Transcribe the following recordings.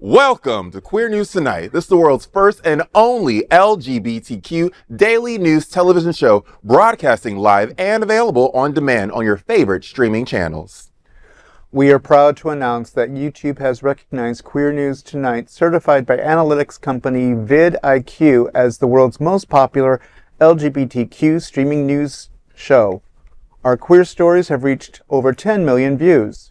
Welcome to Queer News Tonight. This is the world's first and only LGBTQ daily news television show, broadcasting live and available on demand on your favorite streaming channels. We are proud to announce that YouTube has recognized Queer News Tonight, certified by analytics company vidIQ, as the world's most popular LGBTQ streaming news show. Our queer stories have reached over 10 million views.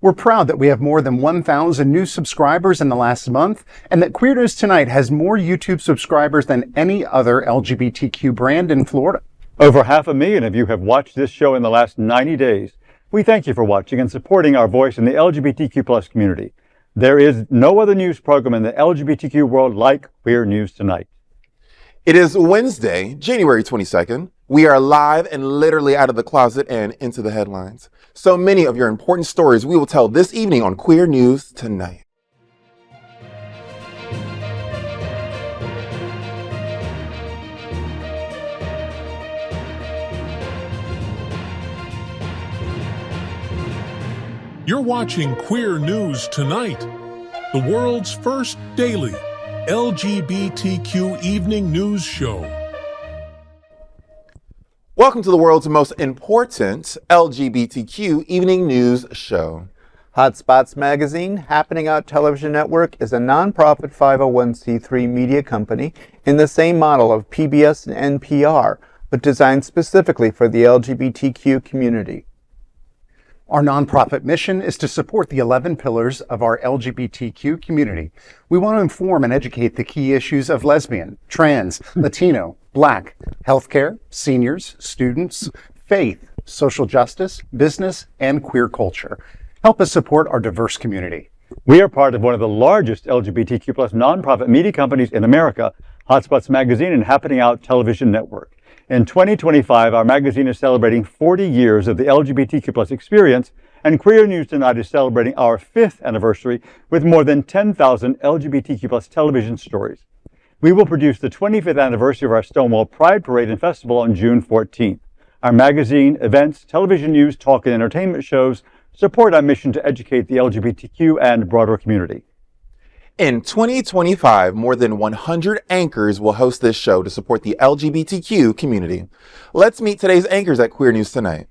We're proud that we have more than 1,000 new subscribers in the last month, and that Queer News Tonight has more YouTube subscribers than any other LGBTQ brand in Florida. Over 500,000 of you have watched this show in the last 90 days. We thank you for watching and supporting our voice in the LGBTQ+ community. There is no other news program in the LGBTQ world like Queer News Tonight. It is Wednesday, January 22nd. We are live and literally out of the closet and into the headlines. So many of your important stories we will tell this evening on Queer News Tonight. You're watching Queer News Tonight, the world's first daily LGBTQ evening news show. Welcome to the world's most important LGBTQ evening news show. Hotspots Magazine, Happening Out Television Network, is a nonprofit 501c3 media company in the same model of PBS and NPR, but designed specifically for the LGBTQ community. Our nonprofit mission is to support the 11 pillars of our LGBTQ community. We want to inform and educate the key issues of lesbian, trans, Latino, Black, healthcare, seniors, students, faith, social justice, business, and queer culture. Help us support our diverse community. We are part of one of the largest LGBTQ+ nonprofit media companies in America, Hotspots Magazine and Happening Out Television Network. In 2025, our magazine is celebrating 40 years of the LGBTQ+ experience, and Queer News Tonight is celebrating our 5th anniversary with more than 10,000 LGBTQ+ television stories. We will produce the 25th anniversary of our Stonewall Pride Parade and Festival on June 14th. Our magazine, events, television news, talk, and entertainment shows support our mission to educate the LGBTQ and broader community. In 2025, more than 100 anchors will host this show to support the LGBTQ community. Let's meet today's anchors at Queer News Tonight.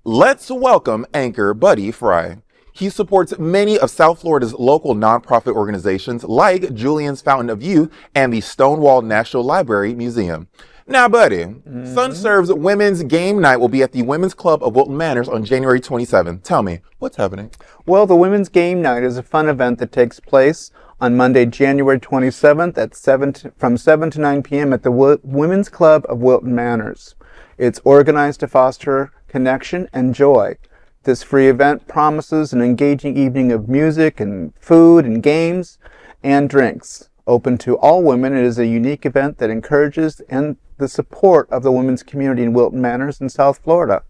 Let's welcome anchor Buddy Frey. He supports many of South Florida's local nonprofit organizations like Julian's Fountain of Youth and the Stonewall National Library Museum. Now, Buddy, SunServe's Women's Game Night will be at the Women's Club of Wilton Manors on January 27th. Tell me, what's happening? Well, the Women's Game Night is a fun event that takes place on Monday, January 27th from 7 to 9 p.m. at the Women's Club of Wilton Manors. It's organized to foster connection and joy. This free event promises an engaging evening of music and food and games and drinks. Open to all women, it is a unique event that encourages and the support of the women's community in Wilton Manors in South Florida.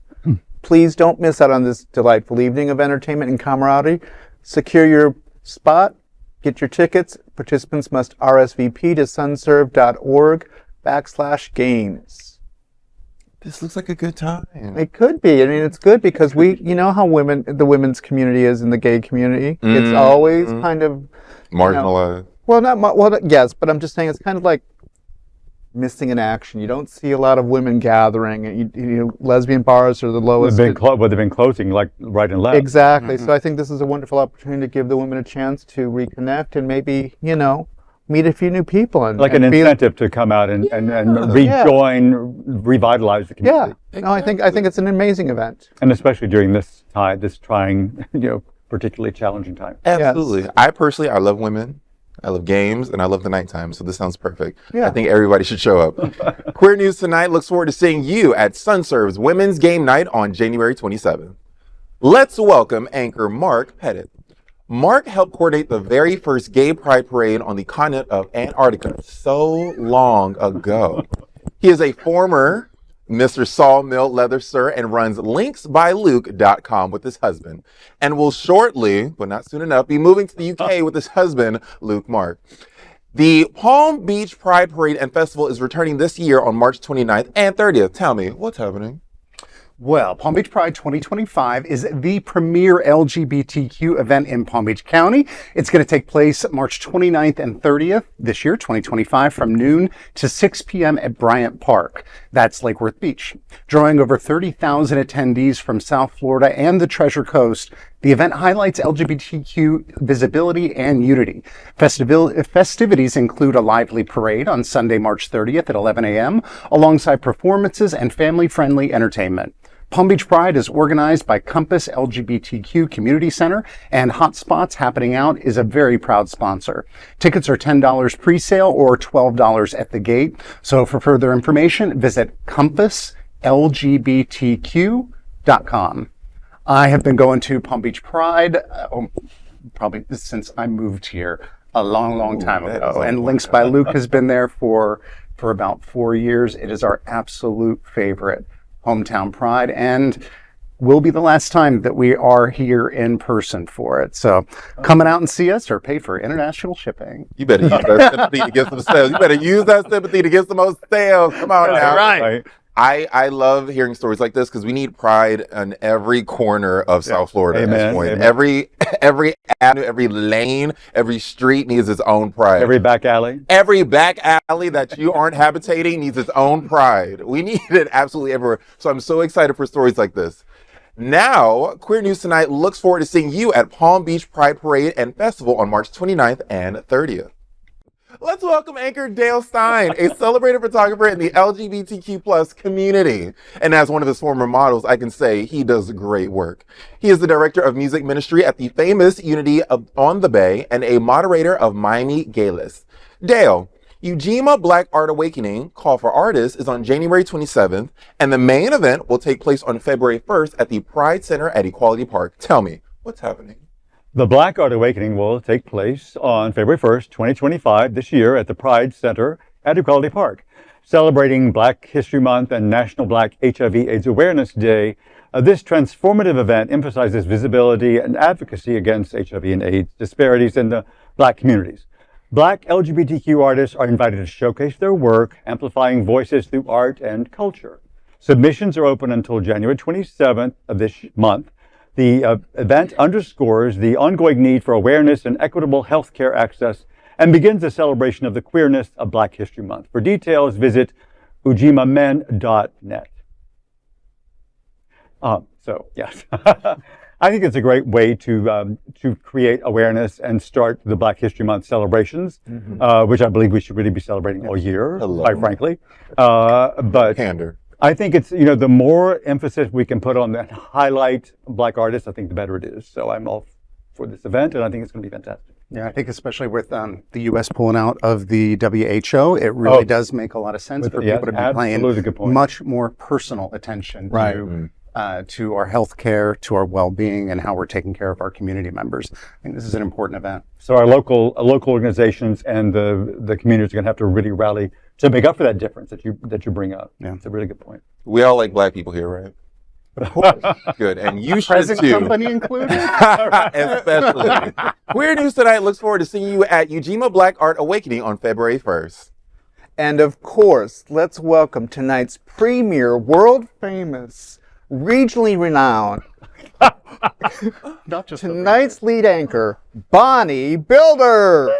Please don't miss out on this delightful evening of entertainment and camaraderie. Secure your spot, get your tickets. Participants must RSVP to sunserve.org/games. This looks like a good time. It could be. I mean, it's good because you know how the women's community is in the gay community. It's always kind of marginalized. Yes, but I'm just saying it's kind of like missing in action. You don't see a lot of women gathering. Lesbian bars are the lowest. They've been closing like right and left. Exactly. So I think this is a wonderful opportunity to give the women a chance to reconnect and maybe, meet a few new people. An incentive to come out and rejoin, revitalize the community. Yeah. No, I think it's an amazing event. And especially during this trying, particularly challenging time. Absolutely. Yes. I love women. I love games, and I love the nighttime, so this sounds perfect. Yeah. I think everybody should show up. Queer News Tonight looks forward to seeing you at SunServe's Women's Game Night on January 27th. Let's welcome anchor Mark Pettitt. Mark helped coordinate the very first gay pride parade on the continent of Antarctica so long ago. He is a former Mr. Sawmill Leather Sir and runs linksbyluke.com with his husband, and will shortly, but not soon enough, be moving to the UK with his husband, Luke Mark. The Palm Beach Pride Parade and Festival is returning this year on March 29th and 30th. Tell me, what's happening? Well, Palm Beach Pride 2025 is the premier LGBTQ event in Palm Beach County. It's going to take place March 29th and 30th this year, 2025, from noon to 6 p.m. at Bryant Park. That's Lake Worth Beach. Drawing over 30,000 attendees from South Florida and the Treasure Coast, the event highlights LGBTQ visibility and unity. Festivities include a lively parade on Sunday, March 30th at 11 a.m., alongside performances and family-friendly entertainment. Palm Beach Pride is organized by Compass LGBTQ Community Center, and Hotspots Happening Out is a very proud sponsor. Tickets are $10 pre-sale or $12 at the gate. So for further information, visit compasslgbtq.com. I have been going to Palm Beach Pride probably since I moved here a long time ago. And Links by Luke has been there for about 4 years. It is our absolute favorite hometown pride, and will be the last time that we are here in person for it. So coming out and see us or pay for international shipping. You better use that sympathy to get some sales. You better use that sympathy to get some more sales. Come on now. Right. I love hearing stories like this because we need pride on every corner of South Florida at this point. Every avenue, every lane, every street needs its own pride. Every back alley. Every back alley that you aren't habitating needs its own pride. We need it absolutely everywhere. So I'm so excited for stories like this. Now, Queer News Tonight looks forward to seeing you at Palm Beach Pride Parade and Festival on March 29th and 30th. Let's welcome anchor Dale Stine, a celebrated photographer in the LGBTQ plus community. And as one of his former models, I can say he does great work. He is the director of music ministry at the famous Unity on the Bay and a moderator of Miami Gaythering. Dale, Ujima Black Art Awakening Call for Artists is on January 27th, and the main event will take place on February 1st at the Pride Center at Equality Park. Tell me, what's happening? The Black Art Awakening will take place on February 1st, 2025, this year at the Pride Center at Equality Park. Celebrating Black History Month and National Black HIV/AIDS Awareness Day, this transformative event emphasizes visibility and advocacy against HIV and AIDS disparities in the Black communities. Black LGBTQ artists are invited to showcase their work, amplifying voices through art and culture. Submissions are open until January 27th of this month. The event underscores the ongoing need for awareness and equitable healthcare access and begins a celebration of the queerness of Black History Month. For details, visit ujimamen.net. Yes, I think it's a great way to create awareness and start the Black History Month celebrations, which I believe we should really be celebrating all year, quite frankly. But Candor. I think it's, the more emphasis we can put on that, highlight Black artists, I think the better it is. So I'm all for this event, and I think it's going to be fantastic. Yeah, I think especially with the U.S. pulling out of the WHO, it really does make a lot of sense for people to be paying much more personal attention to our health care, to our well-being, and how we're taking care of our community members. I think this is an important event. So our local organizations and the communities are going to have to really rally to make up for that difference that you bring up. Yeah, it's a really good point. We all like Black people here, right? Of course. Good, and you should Present too. company included? Especially. Queer News Tonight looks forward to seeing you at Ujima Black Art Awakening on February 1st. And of course, let's welcome tonight's premier, world-famous, regionally renowned, Not just tonight's lead anchor, Bonnie Builder.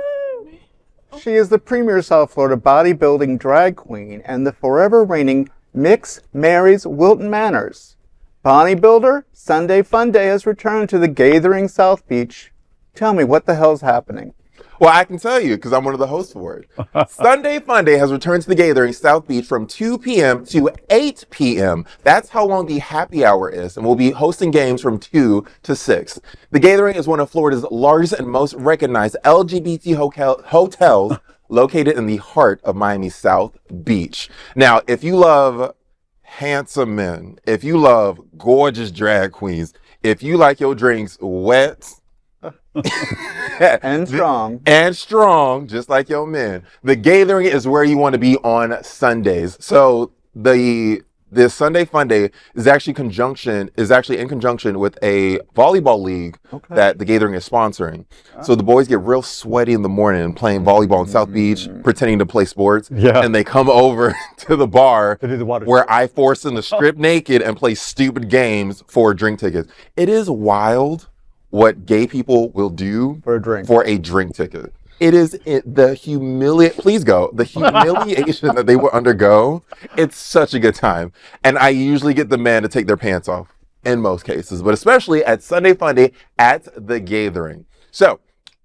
She is the premier South Florida bodybuilding drag queen and the forever reigning Mix Marries Wilton Manors. Bonnie Builder, Sunday Funday has returned to the Gaythering South Beach. Tell me, what the hell's happening? Well, I can tell you because I'm one of the hosts for it. Sunday Funday has returned to the Gaythering South Beach from 2 p.m. to 8 p.m. That's how long the happy hour is, and we'll be hosting games from 2 to 6. The Gaythering is one of Florida's largest and most recognized LGBT hotels located in the heart of Miami's South Beach. Now, if you love handsome men, if you love gorgeous drag queens, if you like your drinks wet, and strong, just like your men, the Gaythering is where you want to be on Sundays. So the this Sunday Funday is actually in conjunction with a volleyball league that the Gaythering is sponsoring. So the boys get real sweaty in the morning playing volleyball in South Beach, pretending to play sports. Yeah. And they come over to the bar To do the water where I force them to strip naked and play stupid games for drink tickets. It is wild what gay people will do For a drink. For a drink ticket. It is the humiliation that they will undergo. It's such a good time. And I usually get the men to take their pants off in most cases, but especially at Sunday Funday at the Gaythering. So,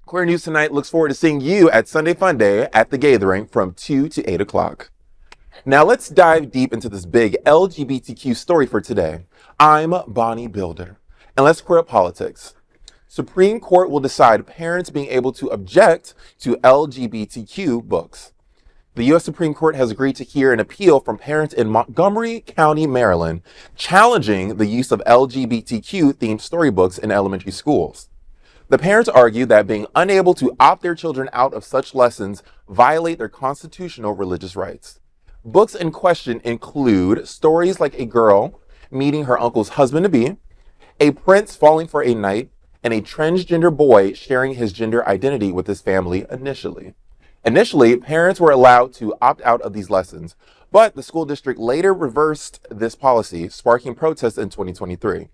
Queer News Tonight looks forward to seeing you at Sunday Funday at the Gaythering from 2 to 8 o'clock. Now let's dive deep into this big LGBTQ story for today. I'm Bonnie Builder, and let's queer up politics. Supreme Court will decide parents being able to object to LGBTQ books. The U.S. Supreme Court has agreed to hear an appeal from parents in Montgomery County, Maryland, challenging the use of LGBTQ-themed storybooks in elementary schools. The parents argue that being unable to opt their children out of such lessons violate their constitutional religious rights. Books in question include stories like a girl meeting her uncle's husband-to-be, a prince falling for a knight, and a transgender boy sharing his gender identity with his family initially. Initially, parents were allowed to opt out of these lessons, but the school district later reversed this policy, sparking protests in 2023.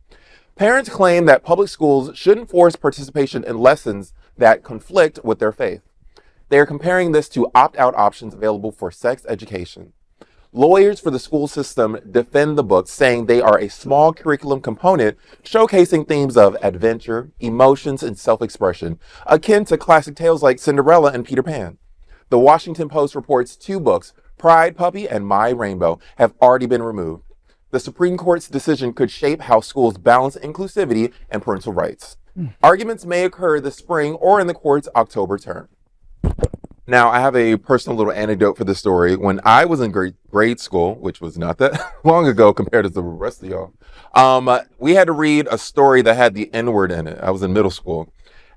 Parents claim that public schools shouldn't force participation in lessons that conflict with their faith. They are comparing this to opt-out options available for sex education. Lawyers for the school system defend the books, saying they are a small curriculum component showcasing themes of adventure, emotions, and self-expression, akin to classic tales like Cinderella and Peter Pan. The Washington Post reports 2 books, Pride Puppy and My Rainbow, have already been removed. The Supreme Court's decision could shape how schools balance inclusivity and parental rights. Arguments may occur this spring or in the court's October term. Now, I have a personal little anecdote for this story. When I was in grade school, which was not that long ago compared to the rest of y'all, we had to read a story that had the N-word in it. I was in middle school,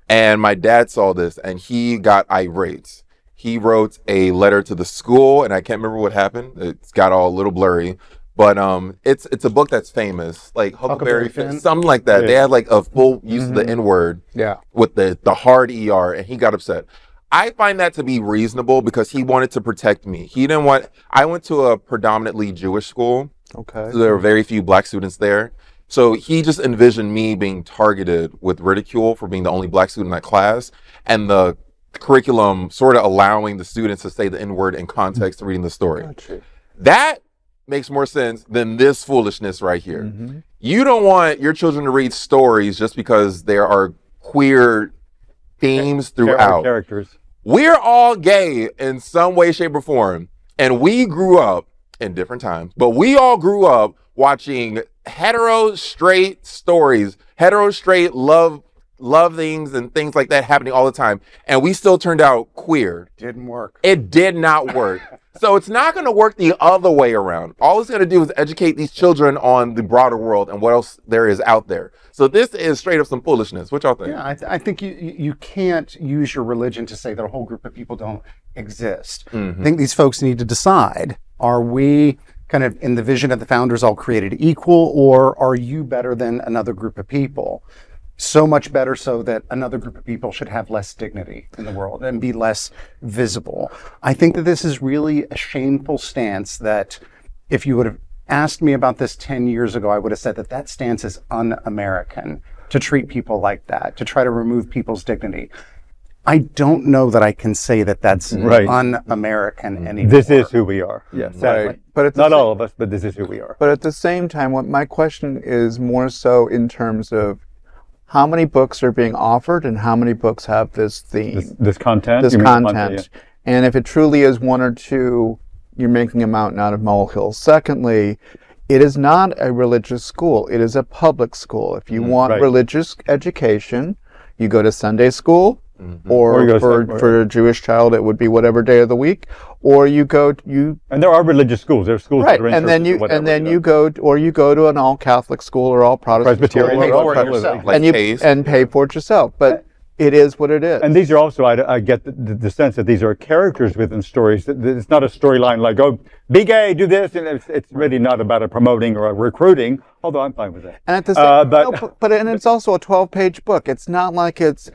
and my dad saw this, and he got irate. He wrote a letter to the school, and I can't remember what happened. It's got all a little blurry, but it's a book that's famous, like Huckleberry Finn, something like that. Yeah. They had like a full use of the N-word, with the hard ER, and he got upset. I find that to be reasonable because he wanted to protect me. I went to a predominantly Jewish school. Okay. So there were very few black students there. So he just envisioned me being targeted with ridicule for being the only black student in that class, and the curriculum sort of allowing the students to say the N-word in context of reading the story. Gotcha. That makes more sense than this foolishness right here. Mm-hmm. You don't want your children to read stories just because there are queer themes throughout. Characters. We're all gay in some way, shape, or form. And we grew up in different times, but we all grew up watching hetero straight stories, hetero straight love things and things like that happening all the time. And we still turned out queer. Didn't work. It did not work. So it's not going to work the other way around. All it's going to do is educate these children on the broader world and what else there is out there. So this is straight up some foolishness. What y'all think? Yeah, I think you can't use your religion to say that a whole group of people don't exist. Mm-hmm. I think these folks need to decide, are we kind of in the vision of the founders all created equal, or are you better than another group of people? So much better so that another group of people should have less dignity in the world and be less visible. I think that this is really a shameful stance that if you would have asked me about this 10 years ago, I would have said that that stance is un-American, to treat people like that, to try to remove people's dignity. I don't know that I can say that that's un-American anymore. This is who we are. Yes, right. But not all of us, but this is who we are. But at the same time, what my question is more so in terms of how many books are being offered and how many books have this theme? This content? This content. Yeah. And if it truly is one or two, you're making a mountain out of molehills. Secondly, it is not a religious school. It is a public school. If you want religious education, you go to Sunday school, or for a Jewish child, it would be whatever day of the week, or you go and there are religious schools. There are schools that are in and then you go to an all Catholic school or all Protestant school, and pay for it yourself. And pay for it yourself. But It is what it is. And these are also, I get the sense that these are characters within stories. It's not a storyline like, oh, be gay, do this. And it's really not about a promoting or a recruiting, although I'm fine with that. And at the same, and it's also a 12-page book. It's not like it's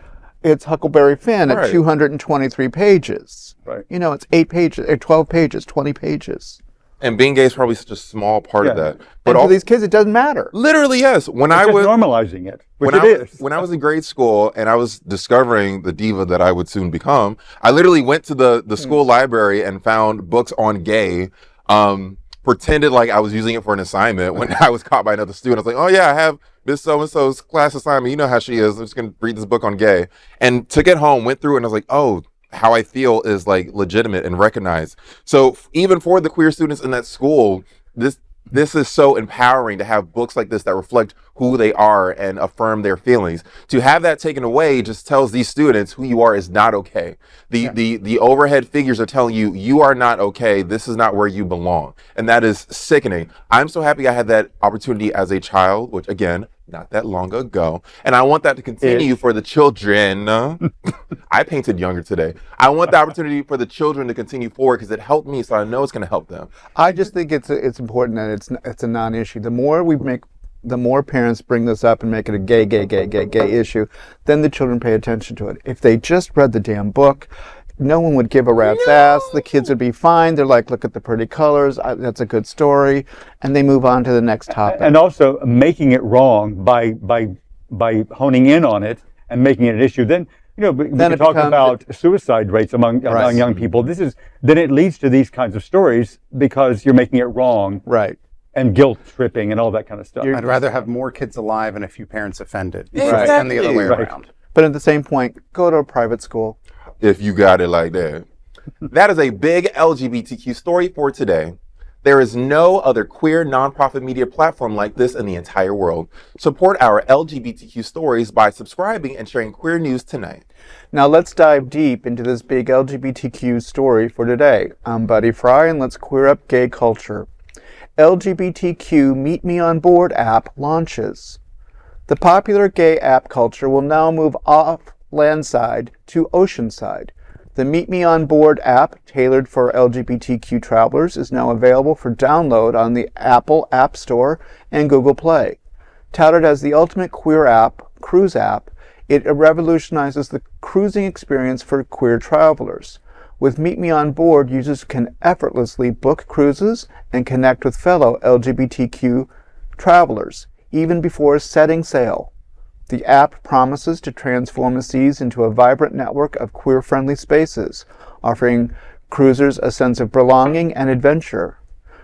Huckleberry Finn at 223 pages. Right. You know, it's 8 pages, or 12 pages, 20 pages. And being gay is probably such a small part of that. But for these kids, it doesn't matter. Literally, yes. When I was normalizing it, when I was in grade school and I was discovering the diva that I would soon become, I literally went to the school library and found books on gay. Pretended like I was using it for an assignment when I was caught by another student. I was like, oh yeah, I have Miss So-and-so's class assignment. You know how she is. I'm just going to read this book on gay. And took it home, went through it, and I was like, oh, how I feel is like legitimate and recognized. So even for the queer students in that school, this is so empowering to have books like this that reflect who they are and affirm their feelings. To have that taken away just tells these students who you are is not okay. The overhead figures are telling you, you are not okay. This is not where you belong. And that is sickening. I'm so happy I had that opportunity as a child, which again, not that long ago. And I want that to continue for the children. I painted younger today. I want the opportunity for the children to continue forward because it helped me, so I know it's going to help them. I just think it's important that it's a non-issue. The more parents bring this up and make it a gay issue, then the children pay attention to it. If they just read the damn book, no one would give a rat's ass. The kids would be fine. They're like, look at the pretty colors. That's a good story. And they move on to the next topic. And also making it wrong by honing in on it and making it an issue. Then, you know, we can talk about suicide rates among young people. Then it leads to these kinds of stories because you're making it wrong. Right. And guilt tripping and all that kind of stuff. I'd rather have more kids alive and a few parents offended. Exactly. Than the other way around. But at the same point, go to a private school. If you got it like that. That is a big LGBTQ story for today. There is no other queer nonprofit media platform like this in the entire world. Support our LGBTQ stories by subscribing and sharing queer news tonight. Now let's dive deep into this big LGBTQ story for today. I'm Buddy Frey, and let's queer up gay culture. LGBTQ Meet Me on Board app launches. The popular gay app culture will now move off landside to oceanside. The Meet Me on Board app, tailored for LGBTQ travelers, is now available for download on the Apple App Store and Google Play. Touted as the ultimate queer app, cruise app, it revolutionizes the cruising experience for queer travelers. With Meet Me on Board, users can effortlessly book cruises and connect with fellow LGBTQ travelers, even before setting sail. The app promises to transform the seas into a vibrant network of queer-friendly spaces, offering cruisers a sense of belonging and adventure.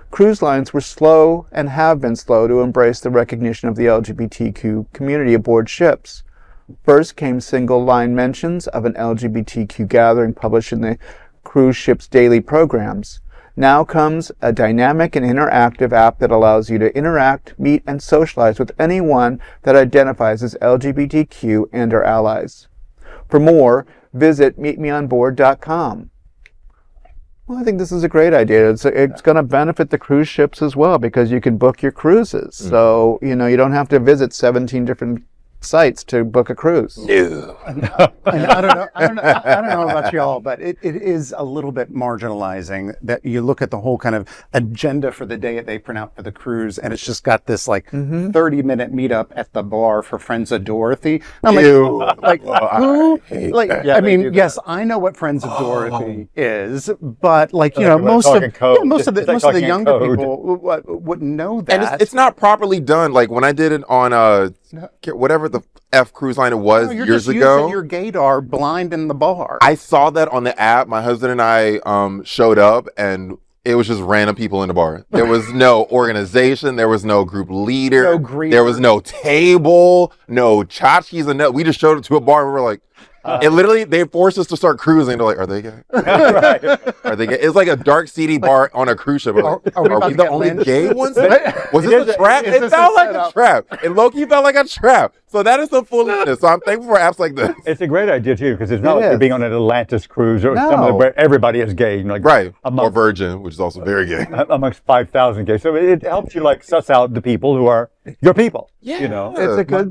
Cruise lines were slow and have been slow to embrace the recognition of the LGBTQ community aboard ships. First came single-line mentions of an LGBTQ gathering published in the cruise ship's daily programs. Now comes a dynamic and interactive app that allows you to interact, meet, and socialize with anyone that identifies as LGBTQ and our allies. For more, visit meetmeonboard.com. Well, I think this is a great idea. It's going to benefit the cruise ships as well because you can book your cruises. So, you don't have to visit 17 different sites to book a cruise. No. And I don't know about y'all, but it is a little bit marginalizing that you look at the whole kind of agenda for the day that they print out for the cruise, and it's just got this 30-minute meetup at the bar for Friends of Dorothy. And I'm like, who? I mean, yes, I know what Friends of Dorothy is, but most of the younger people wouldn't know that. And it's not properly done. Like when I did it on whatever the F cruise line it was years ago. Your gaydar blind in the bar. I saw that on the app. My husband and I showed up, and it was just random people in the bar. There was no organization. There was no group leader. No greeter. There was no table, no tchotchkes, and no. We just showed up to a bar, and we were like, and literally, they forced us to start cruising. They're like, "Are they gay? Are they gay?" It's like a dark, seedy bar on a cruise ship. Like, are we the only gay ones? Was this a trap? It felt like a trap. It low-key felt like a trap. So that is the foolishness. So I'm thankful for apps like this. It's a great idea too, because it's not like you're being on an Atlantis cruise or something where everybody is gay. Or Virgin, which is also very gay. Amongst 5,000 gays. So it helps you suss out the people who are your people. Yeah. You know,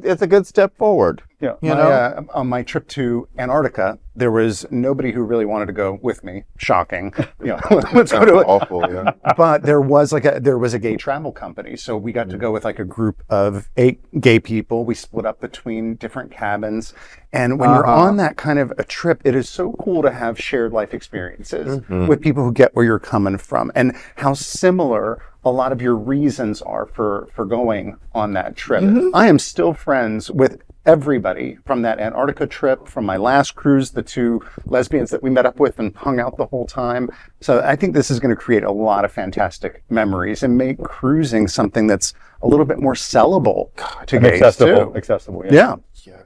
It's a good step forward. yeah. On my trip to Antarctica, there was nobody who really wanted to go with me. Shocking. Let's go to it. Awful, yeah. But there was a gay travel company, so we got to go with like a group of 8 gay people. We split up between different cabins, and when you're on that kind of a trip, it is so cool to have shared life experiences with people who get where you're coming from and how similar a lot of your reasons are for going on that trip. I am still friends with everybody from that Antarctica trip, from my last cruise, the 2 lesbians that we met up with and hung out the whole time. So I think this is going to create a lot of fantastic memories and make cruising something that's a little bit more sellable to gays too. Accessible. Yeah. Yes.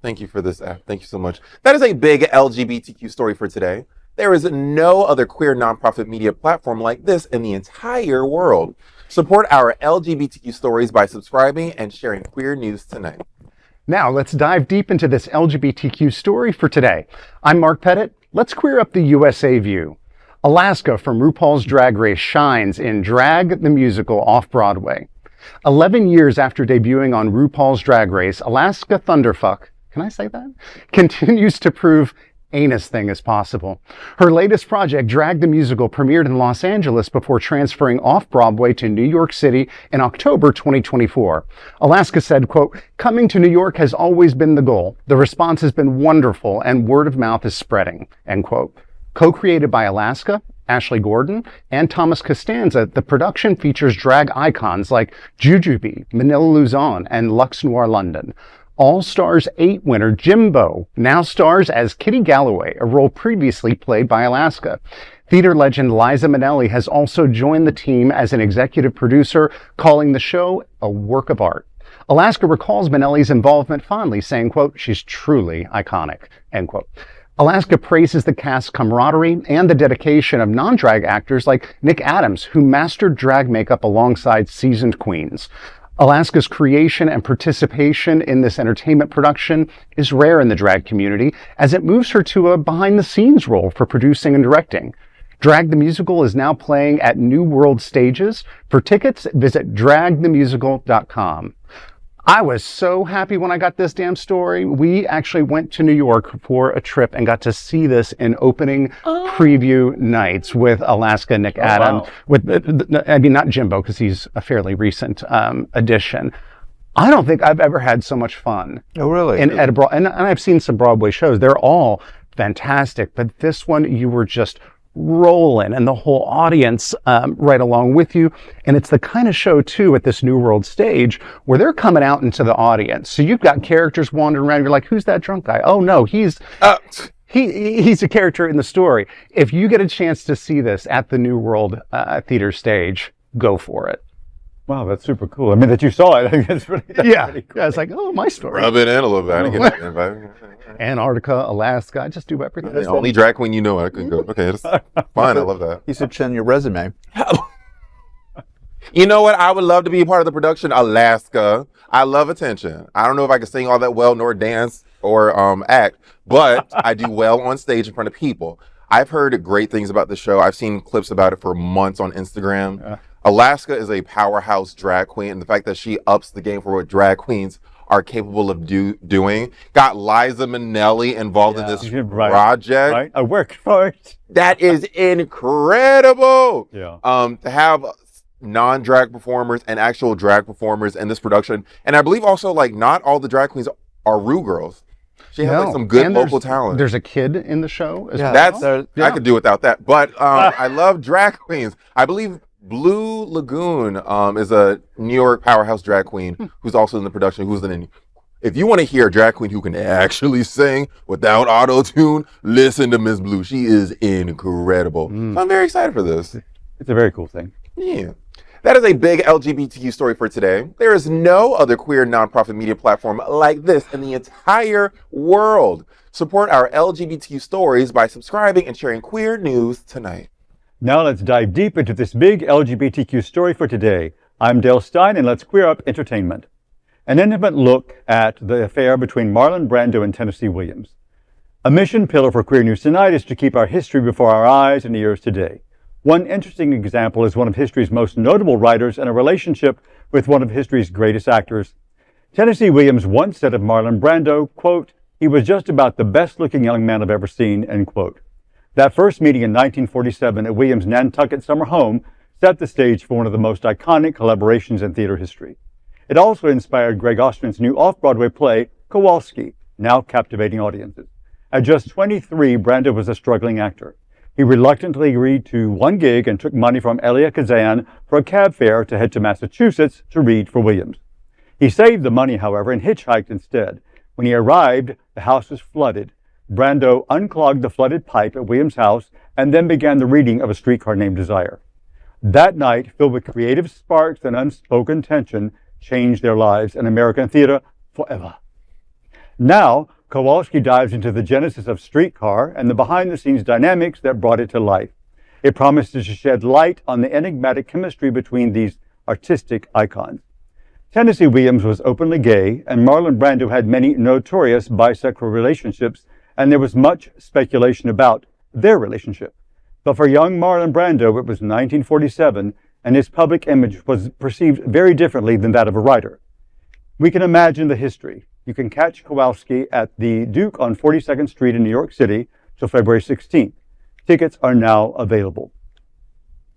Thank you for this app. Thank you so much. That is a big LGBTQ story for today. There is no other queer nonprofit media platform like this in the entire world. Support our LGBTQ stories by subscribing and sharing queer news tonight. Now let's dive deep into this LGBTQ story for today. I'm Mark Pettitt. Let's queer up the USA view. Alaska from RuPaul's Drag Race shines in Drag the Musical Off-Broadway. 11 years after debuting on RuPaul's Drag Race, Alaska Thunderfuck, can I say that? Continues to prove anus thing is possible. Her latest project, Drag the Musical, premiered in Los Angeles before transferring off-Broadway to New York City in October 2024. Alaska said, quote, "Coming to New York has always been the goal. The response has been wonderful and word of mouth is spreading," end quote. Co-created by Alaska, Ashley Gordon, and Thomas Costanza, the production features drag icons like Jujubee, Manila Luzon, and Lux Noir London. All-Stars 8 winner Jimbo now stars as Kitty Galloway, a role previously played by Alaska. Theater legend Liza Minnelli has also joined the team as an executive producer, calling the show a work of art. Alaska recalls Minnelli's involvement fondly, saying, quote, "She's truly iconic," end quote. Alaska praises the cast's camaraderie and the dedication of non-drag actors like Nick Adams, who mastered drag makeup alongside seasoned queens. Alaska's creation and participation in this entertainment production is rare in the drag community, as it moves her to a behind-the-scenes role for producing and directing. Drag the Musical is now playing at New World Stages. For tickets, visit dragthemusical.com. I was so happy when I got this damn story. We actually went to New York for a trip and got to see this in opening preview nights with Alaska, Nick Adams, not Jimbo, because he's a fairly recent addition. I don't think I've ever had so much fun. Oh, really? And I've seen some Broadway shows. They're all fantastic, but this one you were just rolling and the whole audience right along with you. And it's the kind of show too at this New World stage where they're coming out into the audience. So you've got characters wandering around. You're like, who's that drunk guy? Oh no, he's a character in the story. If you get a chance to see this at the New World theater stage, go for it. Wow, that's super cool. I mean, that you saw it. I think that's pretty cool. Yeah, it's like, oh, my story. Rub it in a little bit. I didn't get that invite. Antarctica, Alaska, I just do everything. The only drag queen you know I could go. Okay, that's fine. I love that. You should send your resume. You know what? I would love to be a part of the production, Alaska. I love attention. I don't know if I can sing all that well, nor dance or act, but I do well on stage in front of people. I've heard great things about the show. I've seen clips about it for months on Instagram. Yeah. Alaska is a powerhouse drag queen, and the fact that she ups the game for what drag queens are capable of doing. Got Liza Minnelli involved in this project. Right. I worked for it. That is incredible. Yeah. To have non-drag performers and actual drag performers in this production. And I believe also like not all the drag queens are Ru girls. She has like some good local talent. There's a kid in the show as well. That's I could do without that. But I love drag queens. I believe Blue Lagoon is a New York powerhouse drag queen who's also in the production. If you want to hear a drag queen who can actually sing without auto-tune, listen to Miss Blue. She is incredible. So I'm very excited for this. It's a very cool thing. Yeah. That is a big LGBTQ story for today. There is no other queer nonprofit media platform like this in the entire world. Support our LGBTQ stories by subscribing and sharing queer news tonight. Now let's dive deep into this big LGBTQ story for today. I'm Dale Stine, and let's queer up entertainment. An intimate look at the affair between Marlon Brando and Tennessee Williams. A mission pillar for Queer News Tonight is to keep our history before our eyes and ears today. One interesting example is one of history's most notable writers in a relationship with one of history's greatest actors. Tennessee Williams once said of Marlon Brando, quote, "He was just about the best-looking young man I've ever seen," end quote. That first meeting in 1947 at Williams' Nantucket summer home set the stage for one of the most iconic collaborations in theater history. It also inspired Greg Ostrin's new off-Broadway play, Kowalski, now captivating audiences. At just 23, Brando was a struggling actor. He reluctantly agreed to one gig and took money from Elia Kazan for a cab fare to head to Massachusetts to read for Williams. He saved the money, however, and hitchhiked instead. When he arrived, the house was flooded. Brando unclogged the flooded pipe at Williams' house and then began the reading of A Streetcar Named Desire. That night, filled with creative sparks and unspoken tension, changed their lives in American theater forever. Now, Kowalski dives into the genesis of Streetcar and the behind-the-scenes dynamics that brought it to life. It promises to shed light on the enigmatic chemistry between these artistic icons. Tennessee Williams was openly gay, and Marlon Brando had many notorious bisexual relationships, and there was much speculation about their relationship. But for young Marlon Brando, it was 1947, and his public image was perceived very differently than that of a writer. We can imagine the history. You can catch Kowalski at the Duke on 42nd Street in New York City till February 16th. Tickets are now available.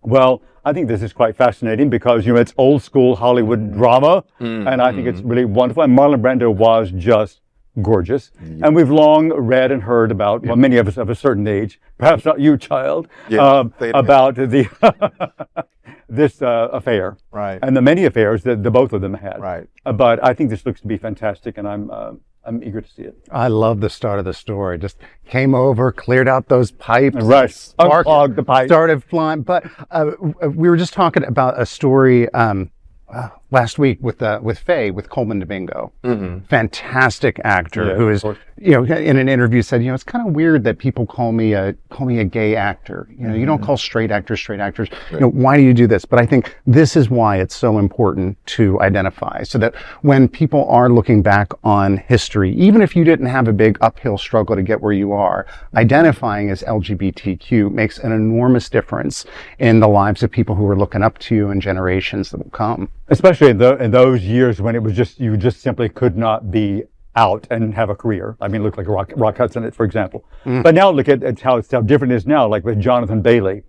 Well, I think this is quite fascinating because, it's old school Hollywood drama, and I think it's really wonderful. And Marlon Brando was just gorgeous. And we've long read and heard about, well, many of us of a certain age, perhaps not you, child, about this affair. Right. And the many affairs that the both of them had. Right. But I think this looks to be fantastic, and I'm eager to see it. I love the start of the story. Just came over, cleared out those pipes. Right. Unclogged the pipe. Started flying. But we were just talking about a story last week with Frey, with Coleman Domingo. Fantastic actor who is, in an interview said, it's kind of weird that people call me a gay actor. You don't call straight actors. Why do you do this? But I think this is why it's so important to identify, so that when people are looking back on history, even if you didn't have a big uphill struggle to get where you are, identifying as LGBTQ makes an enormous difference in the lives of people who are looking up to you and generations that will come. Especially in those years when it was you just simply could not be out and have a career. I mean, look like Rock Hudson, for example. But now look at how different it is now, like with Jonathan Bailey.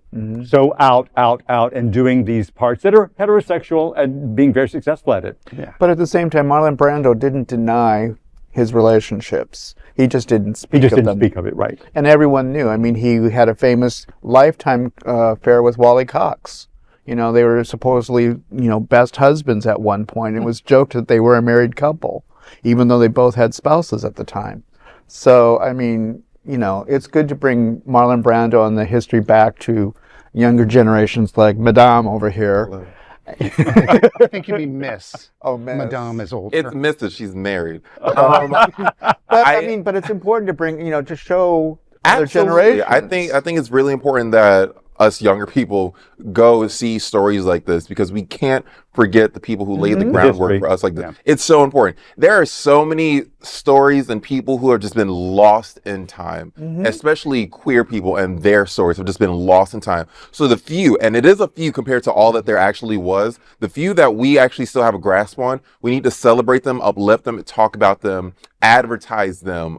So out, and doing these parts that are heterosexual and being very successful at it. Yeah. But at the same time, Marlon Brando didn't deny his relationships. He just didn't speak of them. He just didn't speak of it, right. And everyone knew. I mean, he had a famous lifetime affair with Wally Cox. They were supposedly, best husbands at one point. It was joked that they were a married couple, even though they both had spouses at the time. So, I mean, it's good to bring Marlon Brando and the history back to younger generations like Madame over here. I think you mean Miss. Oh, Miss. Madame is older. It's Mrs. She's married. But it's important to bring, to show other Absolutely. generations. I think it's really important that us younger people go see stories like this, because we can't forget the people who laid the groundwork for us like this. Yeah. It's so important. There are so many stories and people who have just been lost in time, especially queer people, and their stories have just been lost in time. So the few, and it is a few compared to all that there actually was, the few that we actually still have a grasp on, we need to celebrate them, uplift them, talk about them, advertise them,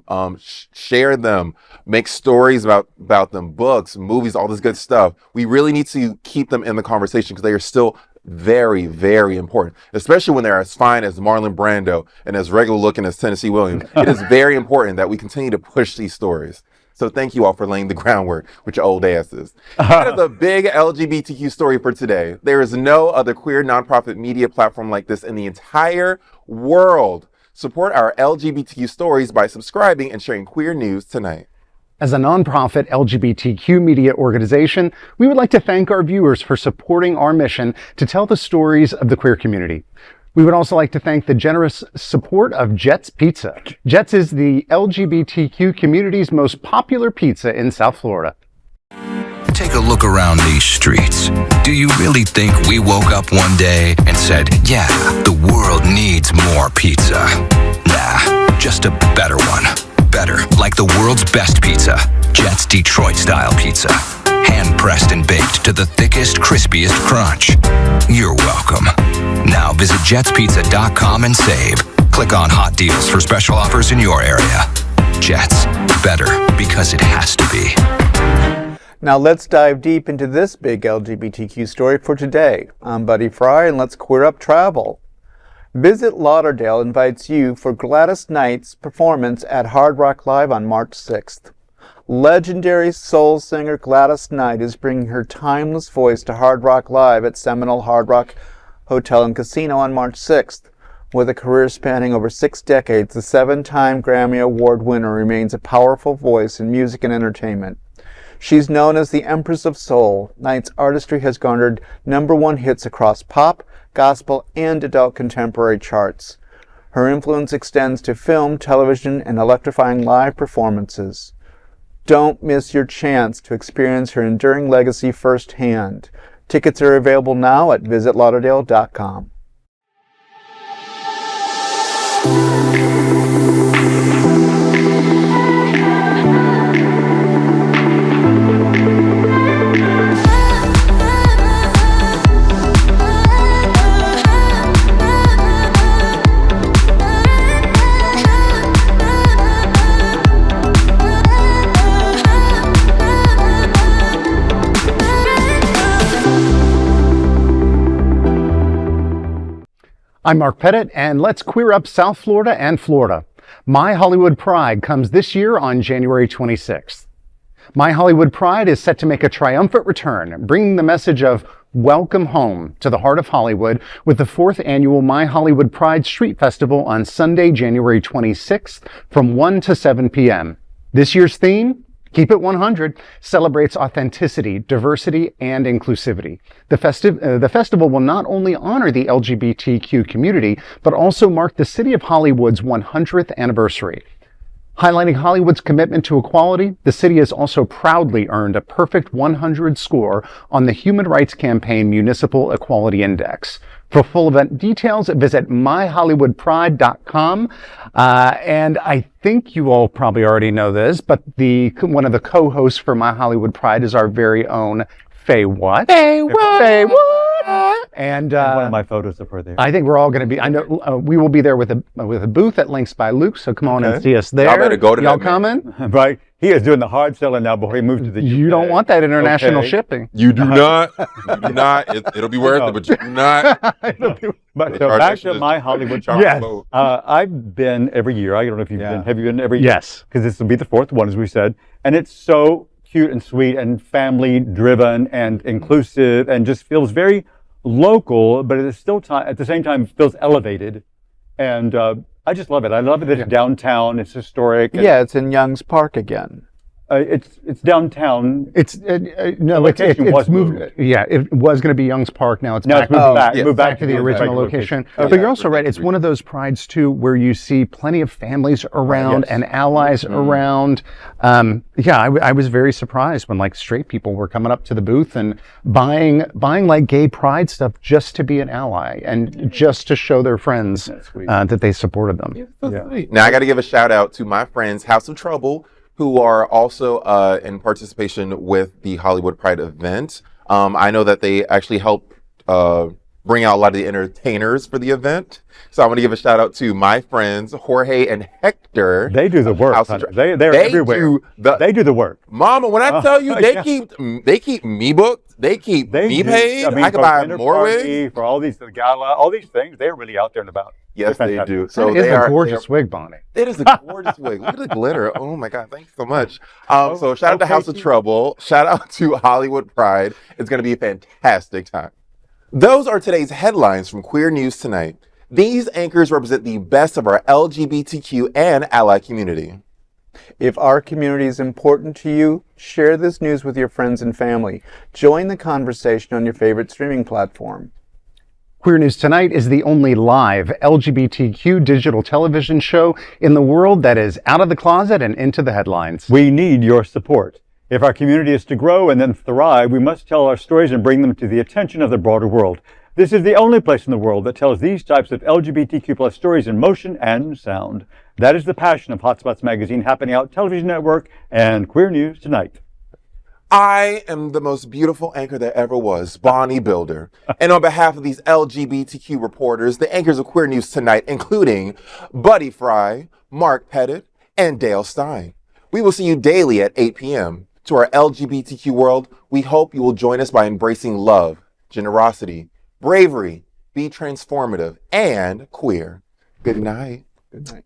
share them, make stories about them, books, movies, all this good stuff. We really need to keep them in the conversation, because they are still very, very important, especially when they're as fine as Marlon Brando and as regular looking as Tennessee Williams. It is very important that we continue to push these stories. So thank you all for laying the groundwork with your old asses. That is a big LGBTQ story for today. There is no other queer nonprofit media platform like this in the entire world. Support our LGBTQ stories by subscribing and sharing queer news tonight. As a nonprofit LGBTQ media organization, we would like to thank our viewers for supporting our mission to tell the stories of the queer community. We would also like to thank the generous support of Jets Pizza. Jets is the LGBTQ community's most popular pizza in South Florida. Take a look around these streets. Do you really think we woke up one day and said, yeah, the world needs more pizza? Nah, just a better one. Better, like the world's best pizza, Jets Detroit-style pizza. hand-pressed and baked to the thickest, crispiest crunch. You're welcome. Now visit jetspizza.com and save. Click on hot deals for special offers in your area. Jets, better because it has to be. Now let's dive deep into this big LGBTQ story for today. I'm Buddy Frey, and let's queer up travel. Visit Lauderdale invites you for Gladys Knight's performance at Hard Rock Live on March 6th. Legendary soul singer Gladys Knight is bringing her timeless voice to Hard Rock Live at Seminole Hard Rock Hotel and Casino on March 6th. With a career spanning over 6 decades, the 7-time Grammy Award winner remains a powerful voice in music and entertainment. She's known as the Empress of Soul. Knight's artistry has garnered #1 hits across pop, gospel, and adult contemporary charts. Her influence extends to film, television, and electrifying live performances. Don't miss your chance to experience her enduring legacy firsthand. Tickets are available now at visitlauderdale.com. I'm Mark Pettitt, and let's queer up South Florida and Florida. My Hollywood Pride comes this year on January 26th. My Hollywood Pride is set to make a triumphant return, bringing the message of welcome home to the heart of Hollywood with the 4th annual My Hollywood Pride Street Festival on Sunday, January 26th from 1 to 7 p.m. This year's theme? Keep It 100 celebrates authenticity, diversity, and inclusivity. The festival will not only honor the LGBTQ community, but also mark the City of Hollywood's 100th anniversary. Highlighting Hollywood's commitment to equality, the city has also proudly earned a perfect 100 score on the Human Rights Campaign Municipal Equality Index. For full event details, visit myhollywoodpride.com. And I think you all probably already know this, but one of the co-hosts for My Hollywood Pride is our very own Faye What? Faye What? Faye What? And one of my photos of her there. I think we're all going to be. I know we will be there with a booth at Links by Luke. So come on and see us there. Y'all better go to Y'all that, coming? Right. He is doing the hard selling now before he moves to the UK. You don't want that international Okay. shipping. You do not. You do not. It'll be worth it, but you do not. But so back to My Hollywood Pride. Yes. I've been every year. I don't know if you've been. Have you been every year? Yes. Because this will be the 4th one, as we said. And it's so cute and sweet and family driven and inclusive and just feels very local, but at the same time feels elevated. And I just love it. I love it that it's downtown. It's historic. Yeah, it's in Young's Park again. It's downtown. It's no, it's moved. Yeah, it was going to be Young's Park. Now it's back. Moved back to the original location. But you're also right. It's one of those prides too, where you see plenty of families around and allies around. I was very surprised when like straight people were coming up to the booth and buying like gay pride stuff just to be an ally and just to show their friends that they supported them. Now I got to give a shout out to my friends House of Trouble, who are also in participation with the Hollywood Pride event. I know that they actually helped bring out a lot of the entertainers for the event. So I want to give a shout out to my friends Jorge and Hector. They do the work. They're everywhere. They do the work. Mama, when I tell you they keep me booked, they keep me paid. I can buy more wigs for all these the gala, all these things. They're really out there and about. Yes, they do. So it is a gorgeous wig, Bonnie. It is a gorgeous wig. Look at the glitter. Oh my God, thanks so much. So shout out to House of Trouble. Shout out to Hollywood Pride. It's going to be a fantastic time. Those are today's headlines from Queer News Tonight. These anchors represent the best of our LGBTQ and ally community. If our community is important to you, share this news with your friends and family. Join the conversation on your favorite streaming platform. Queer News Tonight is the only live LGBTQ digital television show in the world that is out of the closet and into the headlines. We need your support. If our community is to grow and then thrive, we must tell our stories and bring them to the attention of the broader world. This is the only place in the world that tells these types of LGBTQ+ stories in motion and sound. That is the passion of Hotspots Magazine, Happening Out Television Network, and Queer News Tonight. I am the most beautiful anchor there ever was, Bonnie Builder. And on behalf of these LGBTQ reporters, the anchors of Queer News Tonight, including Buddy Frey, Mark Pettitt, and Dale Stine. We will see you daily at 8 p.m. To our LGBTQ world, we hope you will join us by embracing love, generosity, bravery, be transformative, and queer. Good night. Good night.